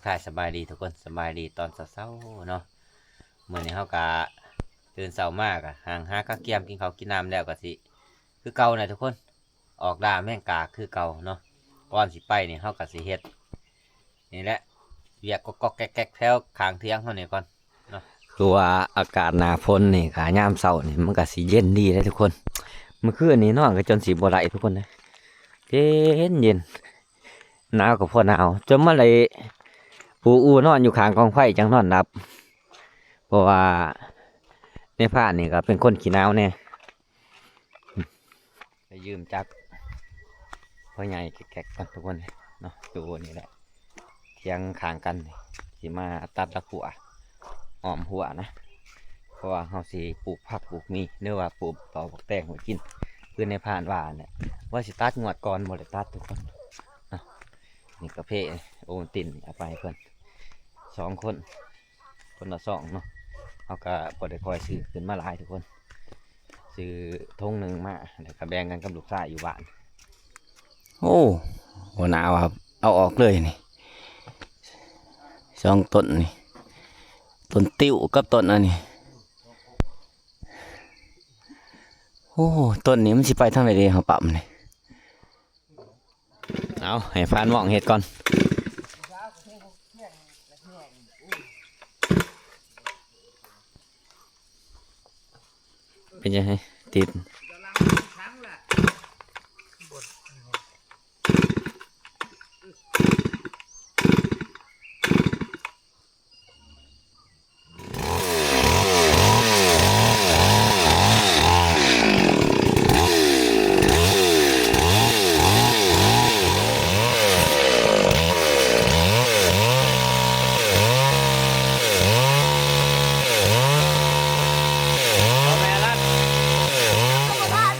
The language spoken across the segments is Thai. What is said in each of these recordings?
ทายสบายดีทุกคนสบายดีตอนเช้าๆเนาะเมื่อนี้เขากะตื่นเช้ามากอะห่างหาข้าวเกี๊ยมกินข้าวกินน้ำแล้วก็สิคือเก่านะทุกคนออกด่าแม่งกาคือเก่าเนาะก่อนสิไปนี่เขากะสิเฮ็ดนี่แหละเวียกก็แก๊กๆแถวข้างเที่ยงเขานี่ก่อนเนาะคือว่าอากาศหนาฝนนี่กะยามเช้านี่มันก็สิเย็นดีเลยทุกคนเมื่อคืนนี้นอนก็จนสิบ่ไหลทุกคนเลยเย็นหนาวก็พอหนาวจนมาเลยปูอูนอนอยู่ข้างกองไฟจังนอนรับเพราะว่าในผ้านี่ก็เป็นคนขี้หนาวเนี่ยไปยืมจักพ่อใหญ่แกะกันทุกคนเนาะดูนี่แหละเทียงข้างกันสิมาตัดละหัวอ้อมหัวนะเพราะว่าเขาสิปลูกผักปลูกมีเนื้อว่าปลูกต่อบักแตงไว้กินเพื่อนในผ่านว่าเนี่ยว่าสิตัดงวดก่อนบ่ได้ตัดทุกคนเนาะนี่กระเพาะโอนตินเอาไปเพื่อน2 คนคนละ2เนาะเขาก็บ่ได้คอยซื้อขึ้นมาหลายทุกคนซื้อทงหนึ่งมาแล้วก็แบ่งกันกับลูกชายอยู่บ้านโอ้หัวหนาวครับเอาออกเลยนี่2 ต้นนี่ต้นติ้วกับต้นอันนี้โอ้ต้นนี้มันสิไปทางไหนดีเขาปั๊มนี่เอาให้ฟานมองเห็ดก่อนเป็นยังไงติด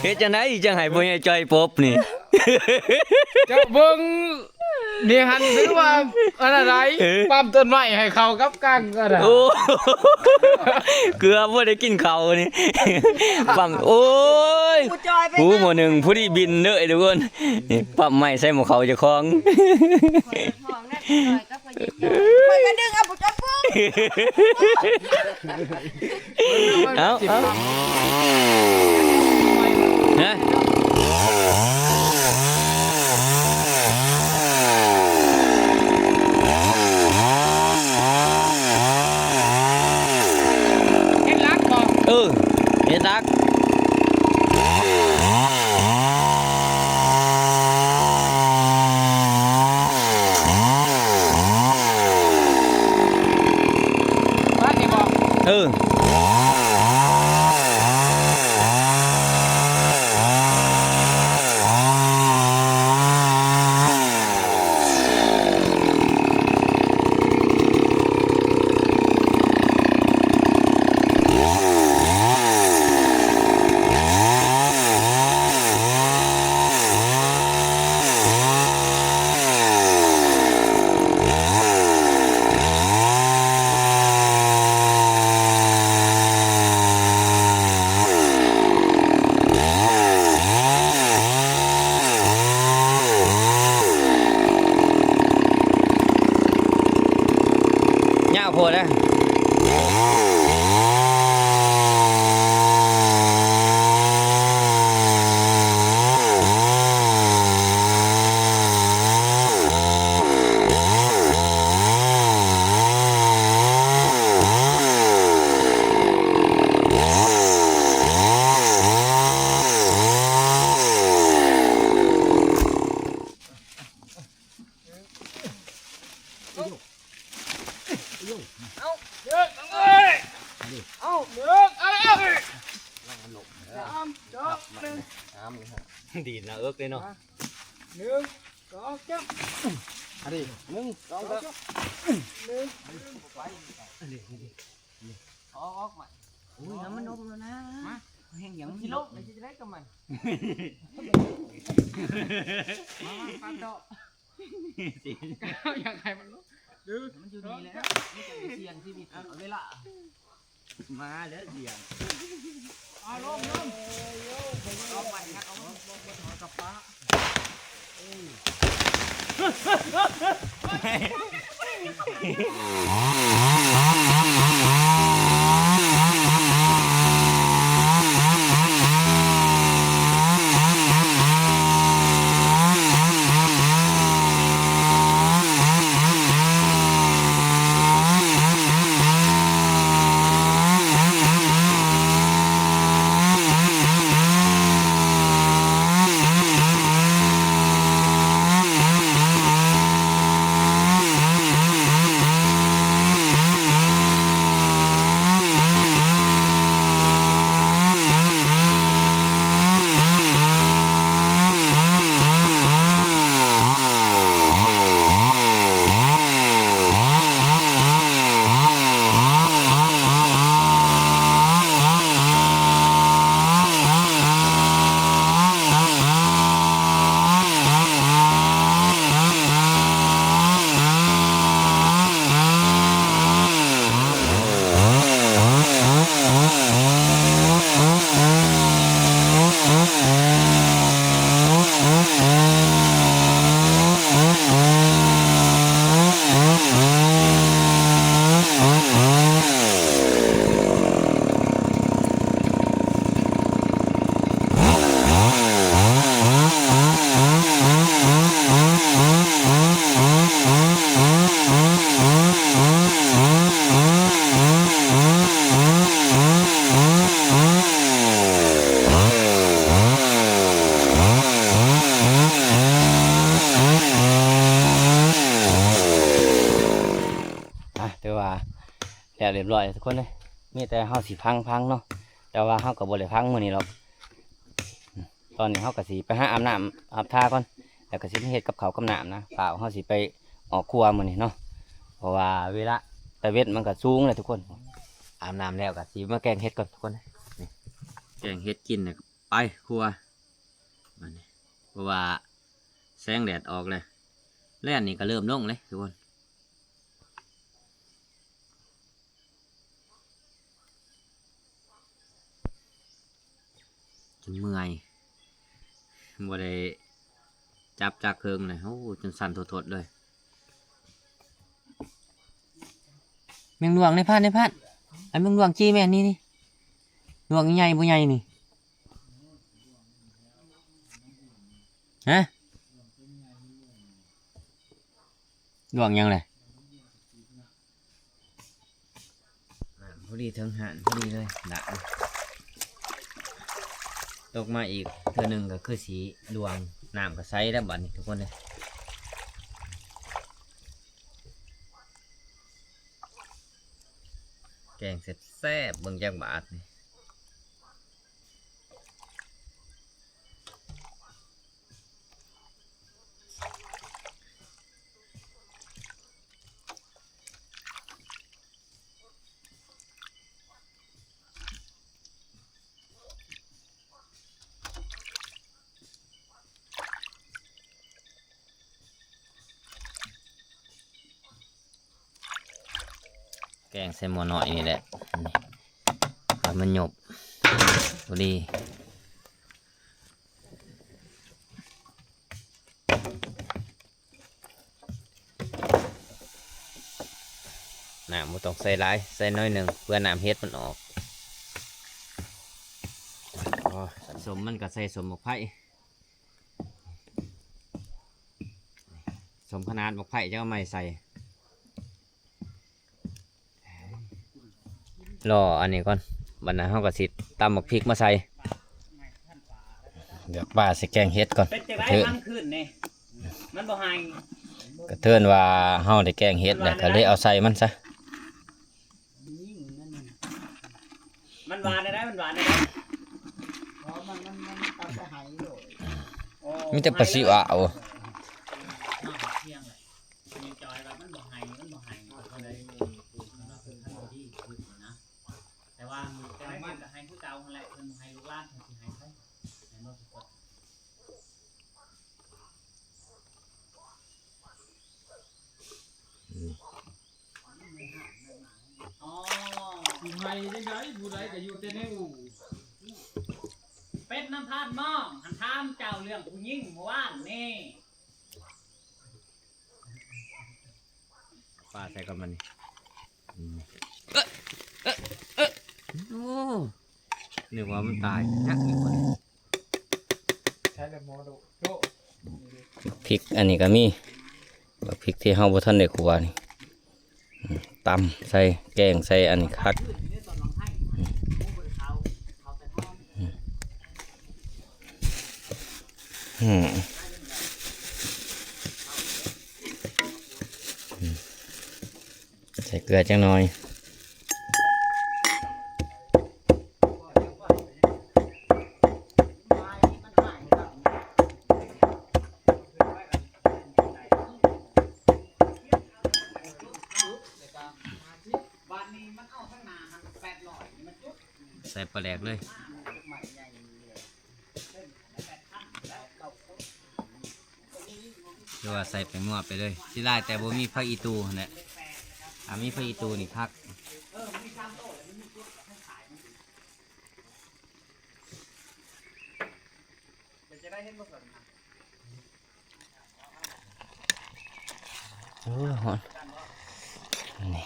เฮ็ดจังได๋จังให้บ่ใหญ่ใจปบนี่ จะเบิ่งนี่หันหรือว่าอะไรปั๊มต้นไม้ให้เขากับกังก็ได้ โอ้ เกือบบ่ได้กินข้าวนี่ปั๊มโอ้ยผู้หมู่หนึ่งผู้ที่บินเด้อทุกคนนี่ปั๊มไม้ใส่หม้อข้าวเจ้าของ คอยกระดึงเอาปุ๊บปุ๊บ เอานะ เฮ็ดรักบ่ เฮ็ดรักบ้านนี่บ่ ยาวโพดนะดีนะเอิกเลยเนาะ 1 2 3อันนี้1 2 3 ออกมาอุ้ยน้ำมันนมแล้วนะมาแห้งอย่าง กิโลไม่จะได้กับมันมาปาโตอยากให้มันลงมันอยู่นี่แล้วไม่จะเสี่ยงชีวิตเอาเวลามาแล้วเสี่ยง เอาลงเอาไปงัดเอากับป้า แต่ว่าแล้วเรียบร้อยทุกคนเลยมีแต่เฮาสิพังเนาะแต่ว่าเฮาก็บ่ได้พังมื้อนี้หรอกตอนนี้เฮาก็สิไปหาอาบน้ำอาบท่าก่อนแล้วก็สิไปเฮ็ดกับข้าวกับน้ำนะเปล่าเฮาสิไปออกครัวมื้อนี้เนาะเพราะว่าเวลาแต่เวทมันก็สูงเลยทุกคนอาบน้ำแล้วก็สิมาแกงเฮ็ดก่อนทุกคนนี่แกงเฮ็ดกินเนี่ยไปครัวมานี่เพราะว่าแสงแดดออกเลยแล้วอันนี้ก็เริ่มลงเลยทุกคนเมื่อยบ่ได้จับจากเครื่องเลยโอ้จนสั่นทดๆเลยแมงดวงในพานไอ้แมงดวงจี้แม่นี่ดวงใหญ่บ่ใหญ่นี่ฮะดวงยังเลยพอดีเทิงหันพอดีเลยละตกมาอีกเทื่อหนึ่งก็คือสีดวงน้ำก็ใสแล้วบัดนี้ทุกคนเลยแกงเสร็จแซ่บเบิ่งจากบาทนี่แกงใส่หม้อหน่อยนี่แหละแล้วมันหยบพอดีน้ำมันต้องใส่หลายใส่น้อยหนึ่งเพื่อน้ำเฮ็ดมันออกสมมันก็ใส่สมหมกไผ่สมขนาดหมกไผ่จะเอาไม้ใส่รออันนี้ก่อนบัดนั้นเฮาก็สิตำหมกพริกมาใส่เดี๋ยวป้าสิแกงเฮ็ดก่อนกระเทินมันบ่หายกระเทินว่าเฮาได้แกงเฮ็ดแล้วก็เลยเอาใส่มันซะมันหวานได้มันหวานได้มีแต่ปลาซิวอ่ะแต่ว่าจะให้มันให้ผู้เก่าแหละเพิ่นให้ลูกหลานเพิ่นสิให้ใครให้บ่ทุกคนอ๋อสิให้ได้ไดผู้ใดก็อยู่แต่ในอู่ เป็ดน้ำพาดหม้อหันถามเจ้าเรื่องผู้หญิงเมื่อวานนี่ ปลาใส่กับมันนี่โอ้นึกว่ามันตายนักอีกคน ใช้แต่หมอดูโย พริกอันนี้ก็มีบักพริกที่เฮาบ่ทันได้คั่วนี่ตำใส่แกงใส่อันนี้คักใส่เกลือจังหน่อยใส่ปลาแดกเลยหรือว่าใส่ไปมั่วไปเลยสิได้แต่บ่มีผักอีตูนั่นแหละมีผักอีตูนี่คักโอ้ยหอนนี่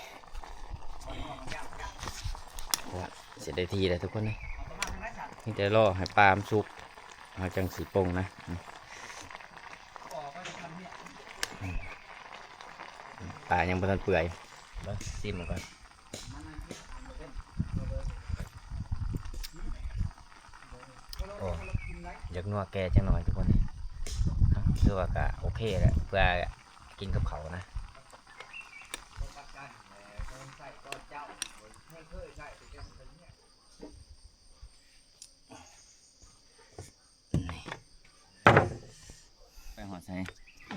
เสร็จได้ทีแล้วทุกคนนะนี่จะรอให้ปลามนสุกเอาจังสีปงนะปลายังบ่ทันเปื่อยซิมมันก่อนโอ้อยากนัวแกจังหน่อยทุกคนคือว่าก็โอเคแหละเพื่อกินกับเขานะไปหอดใส่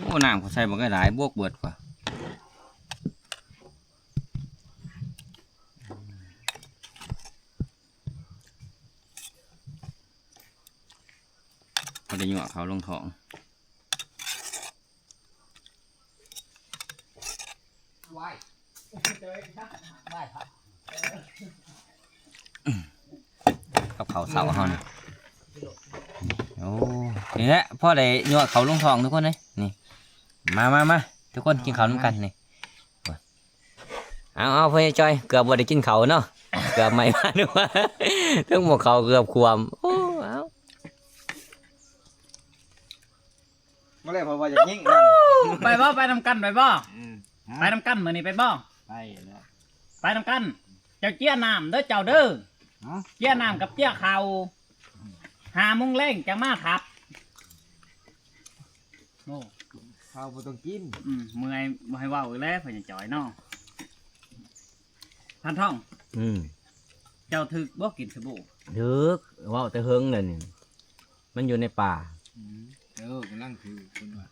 โอ้น้ำเขาใส่บ่ก็หลายบวกเบิดกว่าเขาได้ยั่วเขาลงท้องกับเขาเสาเขานี่โอ้นี่แหละพ่อได้ยั่วเขาลงท้องทุกคนเลยนี่มาทุกคนกินข้าวน้ำกันนี่เอาพ่อจอยเกือบบ่ได้กินเขาเนาะเกือบไม่มาด้วยว่าทั้งหมดเขาเกือบความโอ้เอา บ่เลยเพราะว่าจะยิ่งนั่น ไปบ่ไปนำกันไปบ่ไปนำกันมื้อนี้ไปบ่ ไปแล้ว ไปนำกัน เจ้าเจี้ยน้ำเด้อเจ้าเด้อเจี้ยน้ำกับเจี้ยข้าว5 โมงแรงจะมาครับโอ้ ข้าวบ่ต้องกิน เมื่อยบ่ให้เว้าอีกแล้วเพิ่นจะจ่อยเนาะพันท่องเจ้าถึกบ่กินสบู่ ดึกว่าแต่เฮิงเลยนี่มันอยู่ในป่าก ำลังถือคนว่า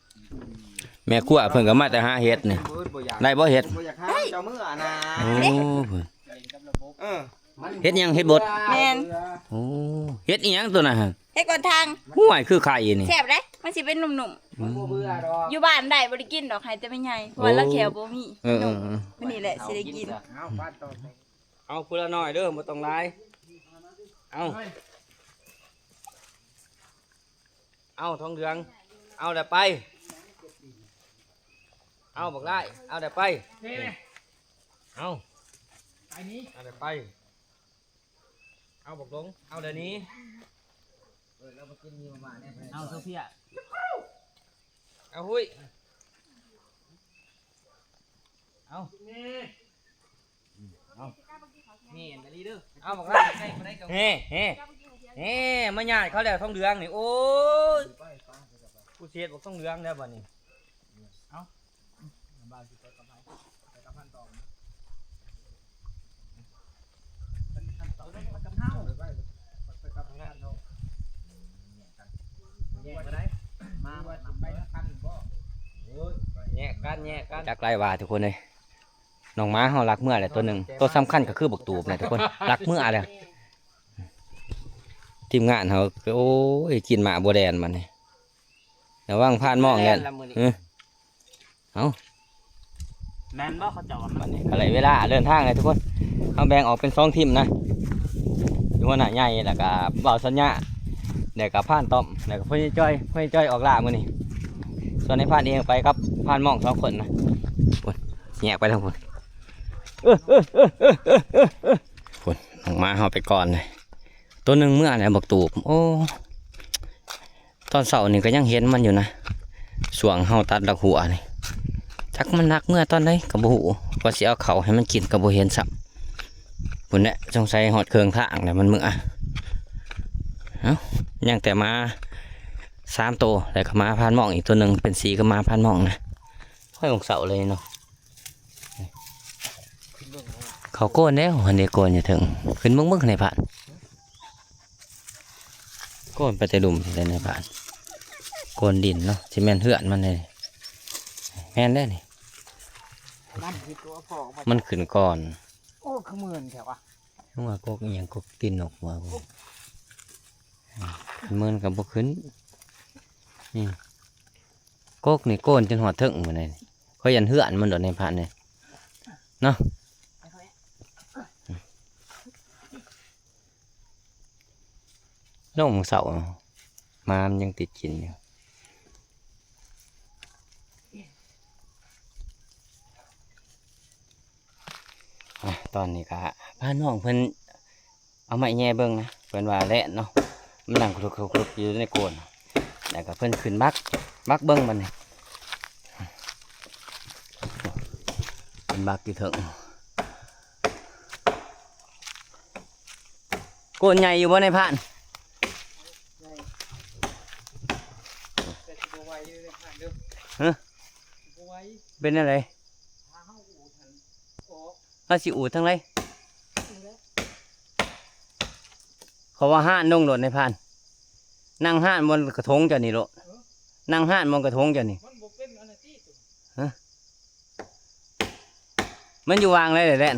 แม่ขั้วเพิ่นก็มาแต่หาเห็ดนี่ได้บ่เห็ด บ่อยากหาเจ้ามืออ่ะนะ โอ้เพิ่น เออ เห็ดหยังเห็ดบด แม่น โอ้เห็ดอีหยังตัวน่ะฮะ เฮ็ดก่อนทาง ห่วยคือไข่นี่ แซ่บเด้มันสิเป็นหนุ่ม บ่เบื่อดอก ๆอยู่บ้านได้บ่ได้กินดอกให้แต่ไม่ใหญ่เพราะว่าละแขวบ่มี เออ มื้อนี้แหละสิได้กิน เอาฟาดต่อไป เอาพุ่นละน้อยเด้อบ่ต้องหลายเอาทองเหลืองเอาแต่ไปเอาบักไล่เอาแต่ไป เท่เลย เอา ไปนี้ เอาแต่ไปเอาบักลงเอาเดี๋ยวนี้ เอาโซเฟีย เอาหุ้ยเอานี่อันนี้เด้อเอาบักไล่เฮ้มาหยาดเขาแล้วทองเหลืองนี่โอ้ยผู้เสียดบอกทองเหลืองแล้วบัดนี้แย่กันจักไรว่าทุกคนเลยน้องม้าเขารักเมื่อแหละตัวหนึ่งตัวสำคัญก็คือบักตูบนะทุกคนรักเมื่อแหละทีมงานเขาโอ้ยกินหมาบัวแดนมันนี่ระวังผ่านมองเงี้ยเอา แม่นบ่เขาจอด มันนี่อะไรเวลาเดินทางเลยทุกคนเขาแบ่งออกเป็น2 ทีมนะอยู่หัวหน้าใหญ่แล้วก็เบาสัญญาเดี๋ยวกับผ่านต้อมเดี๋ยวกับพ่อจ้อยออกล่ามือนี่ส่วนในผ่านเองไปกับผ่านมอง2 คนนะสิ แยกไปทางคนคนออกมาเอาไปก่อนเลยตัวหนึ่งเมื่อไหร่บักตูบโอ้ตอนเสาร์นี่ก็ยังเห็นมันอยู่นะสวงเฮาตัดดอกหัวนี่จักมันนักเมื่อตอนไหนกับบุหูว่าสิเอาเขาให้มันกินกับบุเห็นสับปุ่นเนี่ยสงสัยหอดเครื่องทางเนี่ยมันเมื่อเอ้ายังแต่มา3 ตัวแต่ก็มาพันหมองอีกตัวหนึ่งเป็นสีก็มาพันหมองนะค่อยของเสาเลยเนาะเขาโกนแล้วหันเดโกนอย่าถึงขึ้นมึกในผ่านโกนไปแต่ดุมเลยในผ่านโกนดินเนาะที่แม่นเหือนมันเลยแม่นได้นี่ นั่นคือตัวพ่อมา มันขึ้นก่อน โอ้ขมือนแถวอ่ะ หัวกกอหย่างกกตินออกหัวกูเมินกับบุขึ้นนี่กกนี่โกนจนหัวถึงเหมือนไงเขายันเหือนมันโดดในผ่านเลยเนาะน้องเสามามันยังติดกินอยู่ตอนนี้ก็พาน้องเพิ่นเอาไม้แง่เบิ่งนะเพิ่นว่าแหละเนาะมันนั่งคลุกๆอยู่ในโกนแล้วก็เพิ่นขึ้นบักเบิ่งมันนี่เป็นบักอยู่ถึงโกนใหญ่อยู่บ่ในผ่าน แต่ตัวไวเลยผ่านเด้อ ฮะ ตัวไว เป็นอะไร พาเฮาอู่ทันออก เอาสิอูดทั้งไรเขาว่าห้านนงโหลดในผ่านนั่งห้านบนกระทงเจ้านี่โลดนั่งห้านบนกระทงเจ้านี่ มันบ่เป็นอันนั้นที่ตัว มันอยู่วางเลยแหละแหละ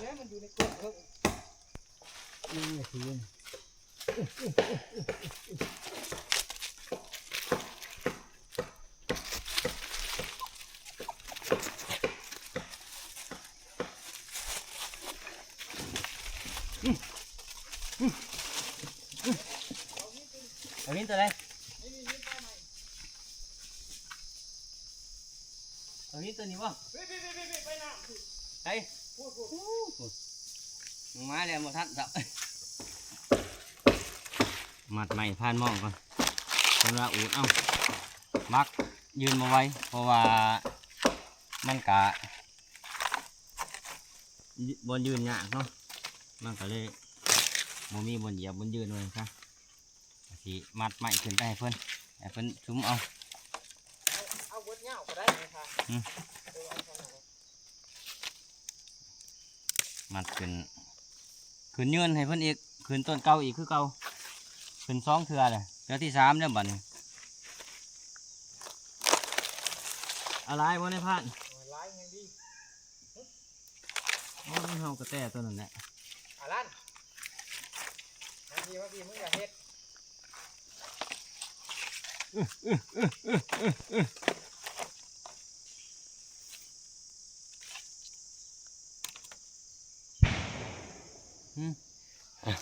แล้วมันอยู่ในกรงเพิ่ง เอาวินตัวอะไรเอาวินตัวนี้บ่ไปมาแล้วหมดทัดจับมัดใหม่พานมองก่อนเป็นว่าอูดเอ้ามักยืนมาไว้เพราะว่ามันกะบนยืนยากเนาะมันก็เลยบ่มีบนเหยียบบนยืนเลยครับสิมัดใหม่ขึ้นไปให้เพิ่นซุ้มเอา เอาเบิดเหงาก็ได้นะคะ มัดขึ้นยืนให้เพิ่นอีกขึ้นต้นเก่าอีกคือเก่าขึ้น2 เทื่อเลยเทื่อที่3แล้วบัดนี้อะไรบ่ได้พลาด ลายยังดี โอ้มันเฮากระแตตัวนั้นแหละ ลันนาทีว่าพี่มึงอย่าเฮ็ด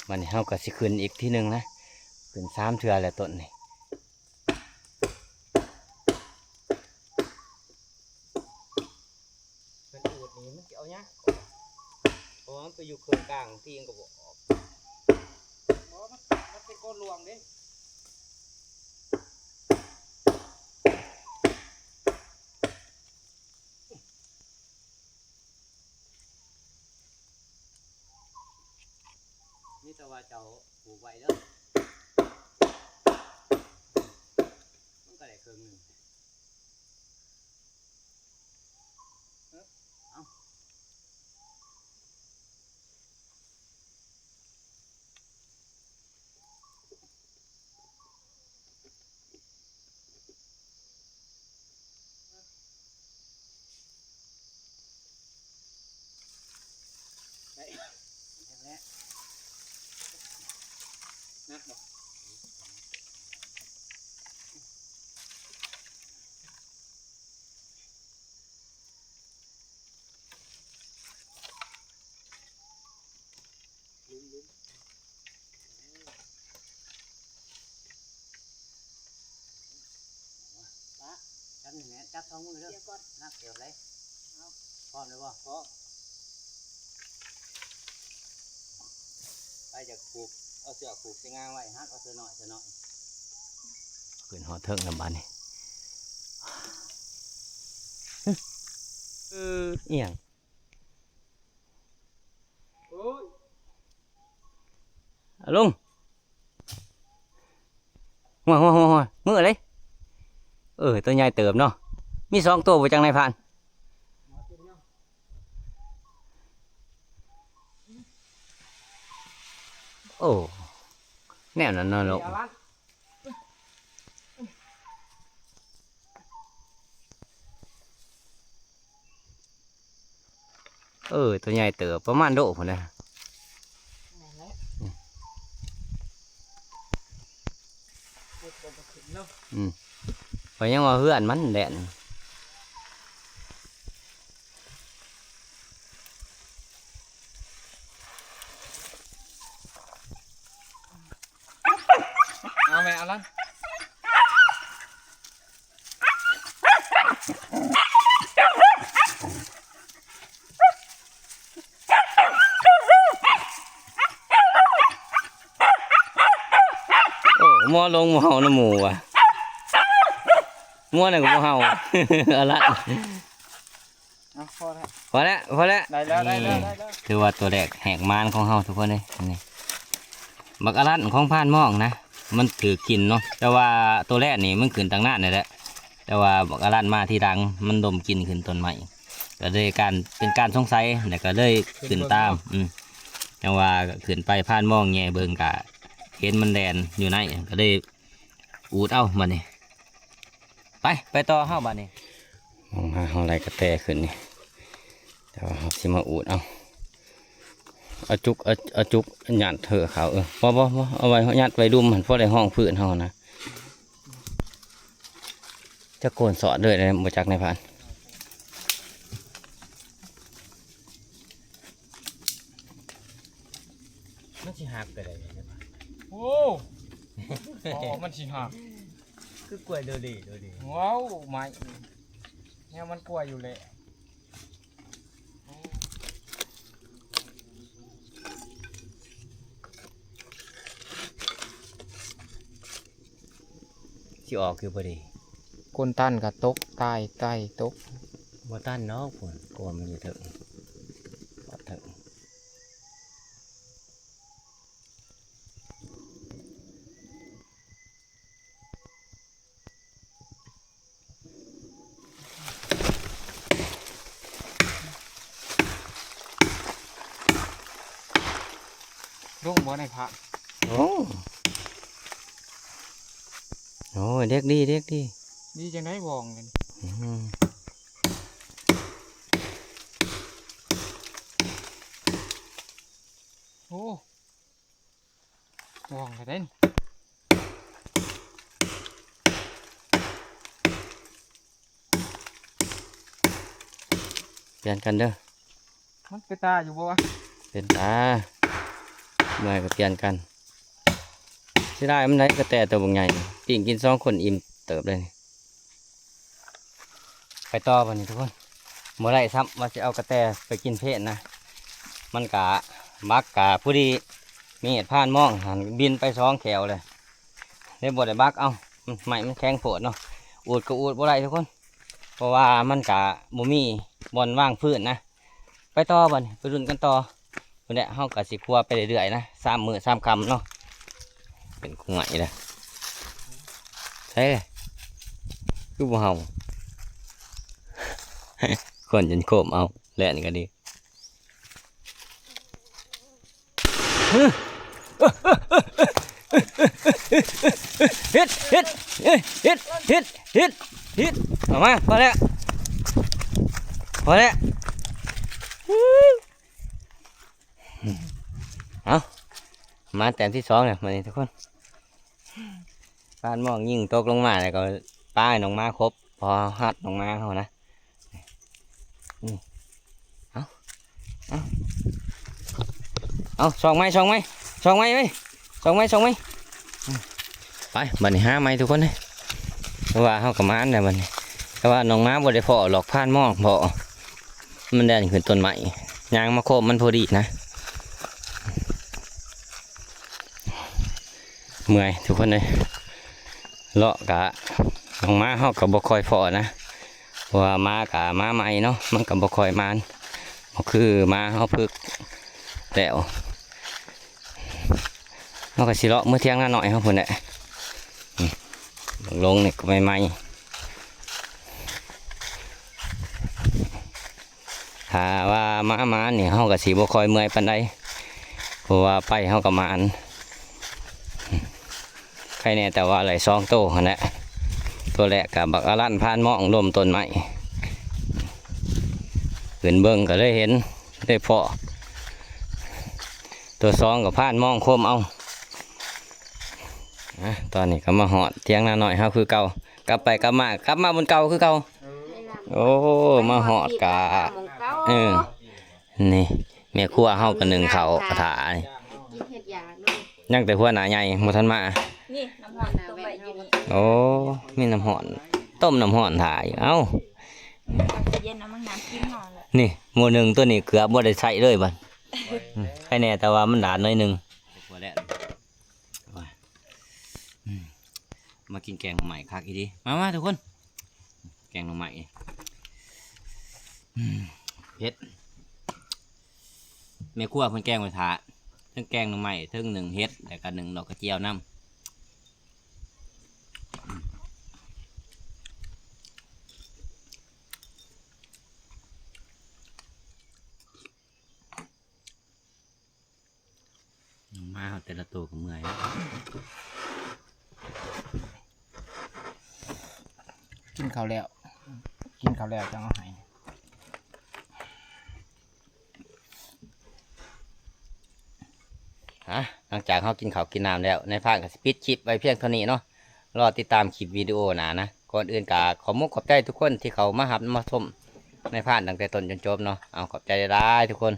วันนี้เฮาก็สิขึ้นอีกที่หนึ่งนะขึ้น3 เทื่อแล้วต้นนี่เป็นอูดนี่มันสิเอาหยังเพราะมันไปอยู่เครื่องกลางที่ยังก็บ่ออก เพราะมันเป็นก้อนรวงเด้ นี่แต่ว่าเจ้าปลูกไว้เด้อมันก็ได้ครึ่งหนึงนักบ่กันนี่แหละ จับสองมือเด้อนักเกี่ยวเลยพร้อมเลยบ่พร้อมไปจากผูกเอาเสือผูกใส่งาไว้ฮักเอาเสือหน่อยขึ้นหอเทิงลำบานนี่เอียงลุงหัวมืออะไรตัวใหญ่เติบเนาะมีสองตัวไปจังไหนผ่านโอ้แน่นอนเนาะลูกตัวใหญ่เติบประมาณโดพุ่นนะเพราะยังว่าเฮือนมันแดนเอาแม่เอาละ มัวลงมัวเห่าน้ำหมูว่ะมัวน่ะก็มัวเห่า เอาละ เอาพอแล้ว พอแล้ว ได้แล้ว คือว่าตัวแรกแหกมานของเฮาทุกคนเลยนี่บักอลันของพานมองนะมันถือกินเนาะแต่ว่าตัวแรกนี่มันขึ้นตั้งนานนี่แหละแต่ว่าบักอลันมาที่ดังมันดมกินขึ้นต้นใหม่ก็เลยเป็นการสงสัยแต่ก็เลยขึ้นตามแต่ว่าขึ้นไปพานมองแง่เบิ่งกะเห็นมันแดนอยู่ไหนก็เลยอูดเอามานี่ไปต่อเฮาบ้านนี่มองมาเฮาไรกระแตขึ้นนี่แต่ว่าเฮาสิมาอูดเอาจุกหยาดเถอะเขาบ่เอาไว้หยาดไว้ดุมหันพอได้ห้องพื้นเฮานะจะโกนสอดเลยบ่จักในผ่าน มันสิหักไปได้ไหม โอ้มันสิหัก คือกล้วยดูดี ว้าวไม้เนี่ยมันกลัวอยู่เลย สิออกคือพอดี ก้นตันกับตกใต้ตก บ่ต้านเนาะพุ่นกลัวมันอยู่เถอะบ่เถอะรุ่งบ่ในพระ โอ้เด็กดี ดีจังได้วองกันโอ้วองกันเด่น เปลี่ยนกันเด้อ มันเป็นตาอยู่บ่วะ เป็นตาเมื่อยก็เปลี่ยนกันสิได้มันได้กระแตตัวบางใหญ่ปิ่งกินสองคนอิ่มเติบเลยไปต่อวันนี้ทุกคนเมื่อไรซ้ำว่าจะเอากระแตไปกินเพศนะมันกะมักกะผู้ดีมีเหตุพานมองหันบินไปสองแถวเลยได้บดได้บักเอาใหม่มันแข็งโผดเนาะอูดก็อูดบ่ได้ทุกคนเพราะว่ามันกะบ่มีบอลว่างพื้นนะไปต่อบันไปรุ่นกันต่อวันนี้เฮากะสิครัวไปเรื่อยๆนะ3 มื้อ 3 ค่ำเนาะเป็นกุ้งใหม่เลยใช่เลยคือบ่เฮา คนจนโคมเอาแล่นก็ดีฮิตออกมาพอแล้วเอามาแต้มที่2เนี่ยมาเลยทุกคนบ้านมองยิ่งตกลงมาแล้วก็ป้ายน้องมาครบพอหัดน้องมาเขานะเอาสองไม้ไปไปบันนี้5 ไม้ทุกคนเลยเพราะว่าเขากับมันเนี่ยบันนี้ แต่ว่าน้องม้าบ่ได้พอหลอกผ่านหมอกพอมันได้ขึ้นต้นใหม่ยางมาโคบมันพอดีนะเมื่อยทุกคนเลยเลาะกะน้องม้าเฮากับบ่คอยพอนะเพราะว่าม้ากะม้าใหม่เนาะมันกับบ่คอยมานก็คือม้าเฮาพึกแล้วเฮาก็สิเลาะมื้อเที่ยงหน้าหน่อยเฮาพุ่นแหละลงนี่ก็ใหม่ถ้าว่าม้าเนี่ยเฮาก็สิบ่ค่อยเมื่อยปานใดเพราะว่าไปเฮาก็มานใครแน่แต่ว่าไหลซองโตหั่นแหละตัวแรกกับบักอลันพานมองลมต้นไม้ขึ้นเบิ่งก็เลยเห็นได้พอตัวซองกับพานมองคมเอาตอนนี้ก็มาหอดเที่ยงนาหน่อยเฮาคือเก่ากลับไปกลับมาบนเก่าคือเก่าโอ้มาหอดกะนี่แม่ครัวเฮาก็นึ่งข้าวกระถานี่ กินเห็ดยาด้วย ยังแต่หัวหน้าใหญ่บ่ทันมา นี่น้ำหอมตัวใบอยู่นี่ โอ้มีน้ำห่อนต้มน้ำห่อนถ่ายเอ้า จะเย็นน้ำมันน้ำกินหอมเลย นี่หมู่หนึ่งตัวนี้เกือบบ่ได้ใช้เลยบัดใครแน่แต่ว่ามันดาดหน่อยหนึงมากินแกงหน่อไม้คักอีดีมาทุกคนแกงหน่อไม้เผ็ดแม่ครัวเพิ่นแกงไว้ท่าทั้งแกงหน่อไม้ทั้งหนึ่งเฮ็ดแล้วก็หนึ่งดอกกระเจียวน้ำมาแต่ละตัวก็เมื่อย กินข้าวแล้วจังเอาให้ หลังจากเขากินข้าวกินน้ำแล้วในภาคก็สิปิดคลิปไว้เพียงเท่านี้เนาะรอติดตามคลิปวิดีโอหนานะก่อนอื่นก็ขอมุกขอบใจทุกคนที่เขามาหับมาชมในภาคตั้งแต่ต้นจนจบเนาะเอาขอบใจได้ทุกคน